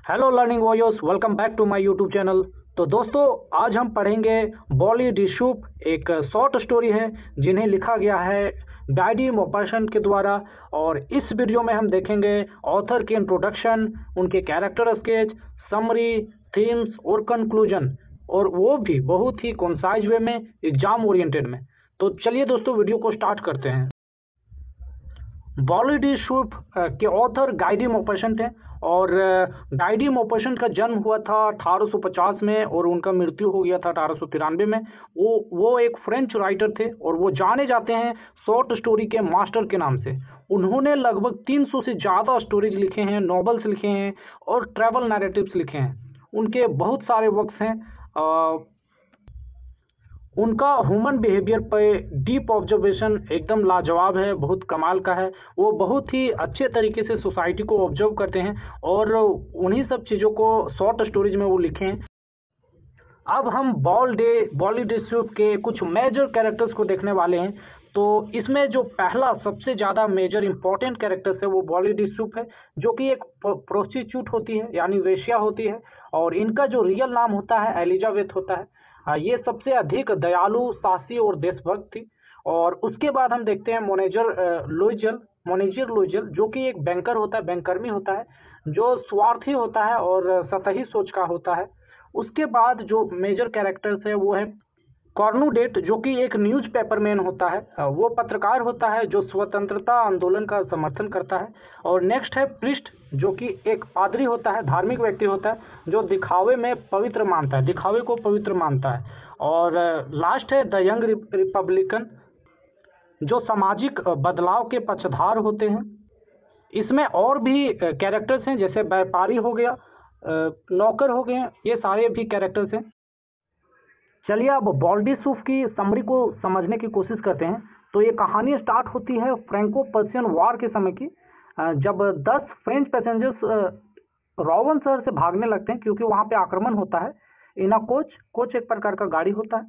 Hello learning warriors, welcome back to my YouTube channel. तो दोस्तों, आज हम पढ़ेंगे बॉली डिशूप। एक शॉर्ट स्टोरी है जिन्हें लिखा गया है गाइडी मोपासन के द्वारा। और इस वीडियो में हम देखेंगे ऑथर के इंट्रोडक्शन, उनके कैरेक्टर स्केच, समरी, थीम्स और कंक्लूजन, और वो भी बहुत ही कंसाइज वे में, एग्जाम ओरिएंटेड में। तो चलिए दोस्तों, वीडियो को स्टार्ट करते हैं। बॉली डिशूप के ऑथर गाइडी मोपासन थे। और गाइडी मोपासन का जन्म हुआ था 1850 में और उनका मृत्यु हो गया था 1893 में। वो एक फ्रेंच राइटर थे और वो जाने जाते हैं शॉर्ट स्टोरी के मास्टर के नाम से। उन्होंने लगभग 300 से ज़्यादा स्टोरीज लिखे हैं, नॉवेल्स लिखे हैं और ट्रैवल नैरेटिव्स लिखे हैं। उनके बहुत सारे वर्क्स हैं। उनका ह्यूमन बिहेवियर पे डीप ऑब्जर्वेशन एकदम लाजवाब है, बहुत कमाल का है। वो बहुत ही अच्छे तरीके से सोसाइटी को ऑब्जर्व करते हैं और उन्हीं सब चीज़ों को शॉर्ट स्टोरीज में वो लिखे हैं। अब हम बॉली डिशूप के कुछ मेजर कैरेक्टर्स को देखने वाले हैं। तो इसमें जो पहला सबसे ज़्यादा मेजर इंपॉर्टेंट कैरेक्टर्स है वो बॉली डिशूप है, जो कि एक प्रोस्टिट्यूट होती है, यानी वेश्या होती है। और इनका जो रियल नाम होता है एलिजाबेथ होता है। ये सबसे अधिक दयालु, साहसी और देशभक्त थी। और उसके बाद हम देखते हैं मोनेजर लोइजल, जो कि एक बैंकर होता है, बैंकर्मी होता है, जो स्वार्थी होता है और सतही सोच का होता है। उसके बाद जो मेजर कैरेक्टर्स है वो है कॉर्नुडेट, जो कि एक न्यूज़पेपर मैन होता है। वो पत्रकार होता है जो स्वतंत्रता आंदोलन का समर्थन करता है। और नेक्स्ट है प्रिस्ट, जो कि एक पादरी होता है, धार्मिक व्यक्ति होता है जो दिखावे में पवित्र मानता है, दिखावे को पवित्र मानता है। और लास्ट है द यंग रिपब्लिकन, जो सामाजिक बदलाव के पक्षधार होते हैं। इसमें और भी कैरेक्टर्स हैं, जैसे व्यापारी हो गया, नौकर हो गए, ये सारे भी कैरेक्टर्स हैं। चलिए अब बॉली डिशूप की समरी को समझने की कोशिश करते हैं। तो ये कहानी स्टार्ट होती है फ्रैंको पर्शियन वॉर के समय की, जब 10 फ्रेंच पैसेंजर्स रोवन शहर से भागने लगते हैं, क्योंकि वहाँ पे आक्रमण होता है। इन कोच एक प्रकार का गाड़ी होता है।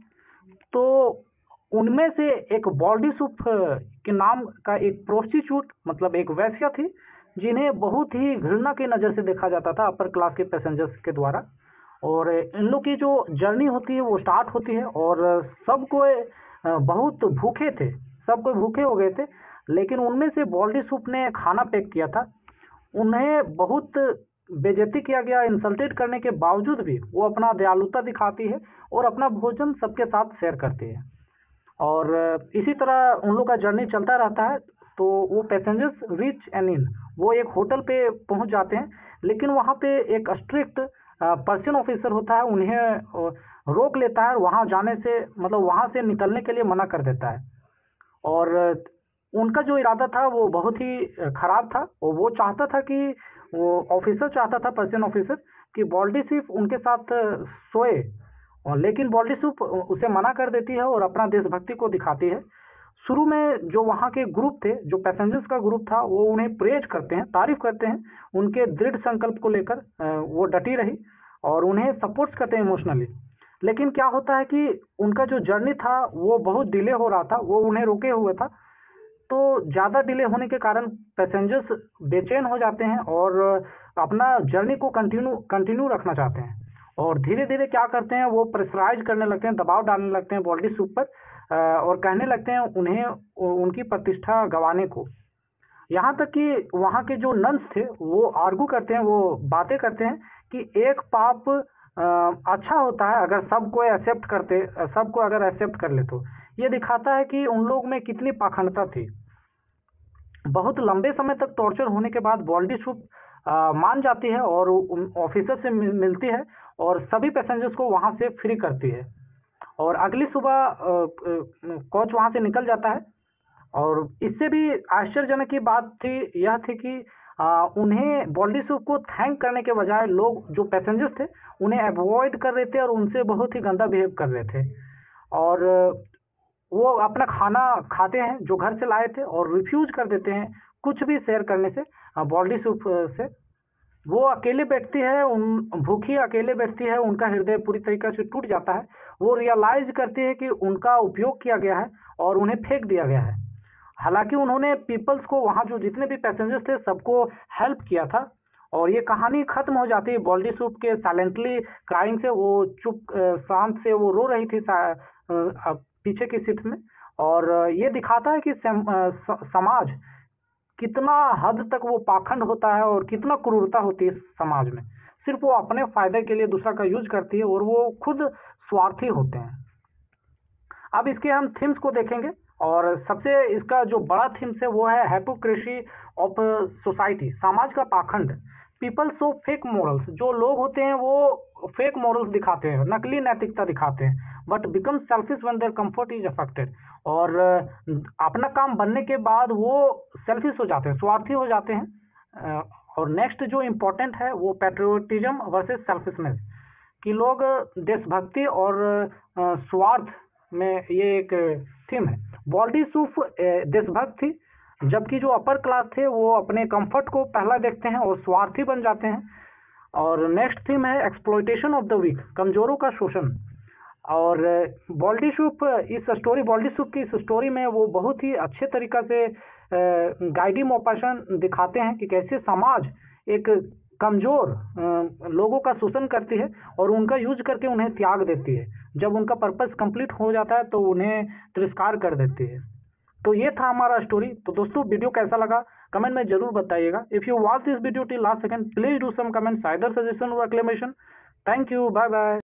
तो उनमें से एक बॉली डिशूप के नाम का एक प्रोस्टिट्यूट, मतलब एक वेश्या थी, जिन्हें बहुत ही घृणा की नज़र से देखा जाता था अपर क्लास के पैसेंजर्स के द्वारा। और इन लोग की जो जर्नी होती है वो स्टार्ट होती है और सब कोई बहुत भूखे थे, सब कोई भूखे हो गए थे। लेकिन उनमें से बॉली डिशूप ने खाना पैक किया था। उन्हें बहुत बेइज्जती किया गया, इंसल्टेड करने के बावजूद भी वो अपना दयालुता दिखाती है और अपना भोजन सबके साथ शेयर करती है। और इसी तरह उन लोग का जर्नी चलता रहता है। तो वो पैसेंजर्स रीच एन इन, वो एक होटल पे पहुंच जाते हैं। लेकिन वहाँ पे एक स्ट्रिक्ट पर्शियन ऑफिसर होता है, उन्हें रोक लेता है और वहाँ जाने से, मतलब वहाँ से निकलने के लिए मना कर देता है। और उनका जो इरादा था वो बहुत ही खराब था। और वो चाहता था कि, वो ऑफिसर चाहता था, पर्शियन ऑफिसर, कि बॉली डिशूप उनके साथ सोए। और लेकिन बॉली डिशूप उसे मना कर देती है और अपना देशभक्ति को दिखाती है। शुरू में जो वहाँ के ग्रुप थे, जो पैसेंजर्स का ग्रुप था, वो उन्हें प्रेज करते हैं, तारीफ करते हैं उनके दृढ़ संकल्प को लेकर। वो डटी रही और उन्हें सपोर्ट्स करते हैं इमोशनली। लेकिन क्या होता है कि उनका जो जर्नी था वो बहुत डिले हो रहा था, वो उन्हें रोके हुए था। तो ज़्यादा डिले होने के कारण पैसेंजर्स बेचैन हो जाते हैं और अपना जर्नी को कंटिन्यू रखना चाहते हैं। और धीरे धीरे क्या करते हैं, वो प्रेशराइज करने लगते हैं, दबाव डालने लगते हैं बॉली डिशूप पर, और कहने लगते हैं उन्हें उनकी प्रतिष्ठा गंवाने को। यहाँ तक कि वहाँ के जो नन्स थे वो आर्गू करते हैं, वो बातें करते हैं कि एक पाप अच्छा होता है अगर सबको अगर एक्सेप्ट कर ले। तो ये दिखाता है कि उन लोग में कितनी पाखंडता थी। बहुत लंबे समय तक टॉर्चर होने के बाद बॉली डिशूप मान जाती है और ऑफिसर से मिलती है और सभी पैसेंजर्स को वहाँ से फ्री करती है। और अगली सुबह कोच वहाँ से निकल जाता है। और इससे भी आश्चर्यजनक की बात थी, यह थी कि उन्हें बॉली डिशूप को थैंक करने के बजाय लोग, जो पैसेंजर्स थे, उन्हें अवॉइड कर रहे थे और उनसे बहुत ही गंदा बिहेव कर रहे थे। और वो अपना खाना खाते हैं जो घर से लाए थे और रिफ्यूज कर देते हैं कुछ भी शेयर करने से बॉली डिशूप से। वो अकेले बैठती है, भूखी अकेले बैठती है, उनका हृदय पूरी तरीके से टूट जाता है। वो रियलाइज करती है कि उनका उपयोग किया गया है और उन्हें फेंक दिया गया है। हालांकि उन्होंने पीपल्स को, वहाँ जो जितने भी पैसेंजर्स थे, सबको हेल्प किया था। और ये कहानी खत्म हो जाती है बॉल्डी सूप के साइलेंटली क्राइंग से। वो चुप शांत से वो रो रही थी पीछे की सीट में। और ये दिखाता है कि समाज कितना हद तक वो पाखंड होता है और कितना क्रूरता होती है समाज में। सिर्फ वो अपने फायदे के लिए दूसरा का यूज करती है और वो खुद स्वार्थी होते हैं। अब इसके हम थीम्स को देखेंगे और सबसे इसका जो बड़ा थीम्स है वो है हिपोक्रेसी ऑफ सोसाइटी, समाज का पाखंड। पीपल शो फेक मॉरल्स, जो लोग होते हैं वो फेक मॉरल्स दिखाते हैं, नकली नैतिकता दिखाते हैं, but become selfish when there comfort is affected. और अपना काम बनने के बाद वो सेल्फिश हो जाते हैं, स्वार्थी हो जाते हैं। और नेक्स्ट जो इम्पोर्टेंट है वो पैट्रियोटिज्म वर्सेस सेल्फिशनेस, कि लोग देशभक्ति और स्वार्थ में ये एक थीम है। बॉल्डी सूफ देशभक्त थी, जबकि जो अपर क्लास थे वो अपने कंफर्ट को पहला देखते हैं और स्वार्थी बन जाते हैं। और नेक्स्ट थीम है एक्सप्लॉयटेशन ऑफ द वीक, कमजोरों का शोषण। और बॉल्डी सूप की इस स्टोरी में वो बहुत ही अच्छे तरीक़ा से गाइडिंग ऑपरेशन दिखाते हैं कि कैसे समाज एक कमज़ोर लोगों का शोषण करती है और उनका यूज करके उन्हें त्याग देती है। जब उनका पर्पस कंप्लीट हो जाता है तो उन्हें तिरस्कार कर देती है। तो ये था हमारा स्टोरी। तो दोस्तों वीडियो कैसा लगा कमेंट में जरूर बताइएगा। If you watch this video till last second please do some comments either suggestion और acclamation. Thank you, bye bye.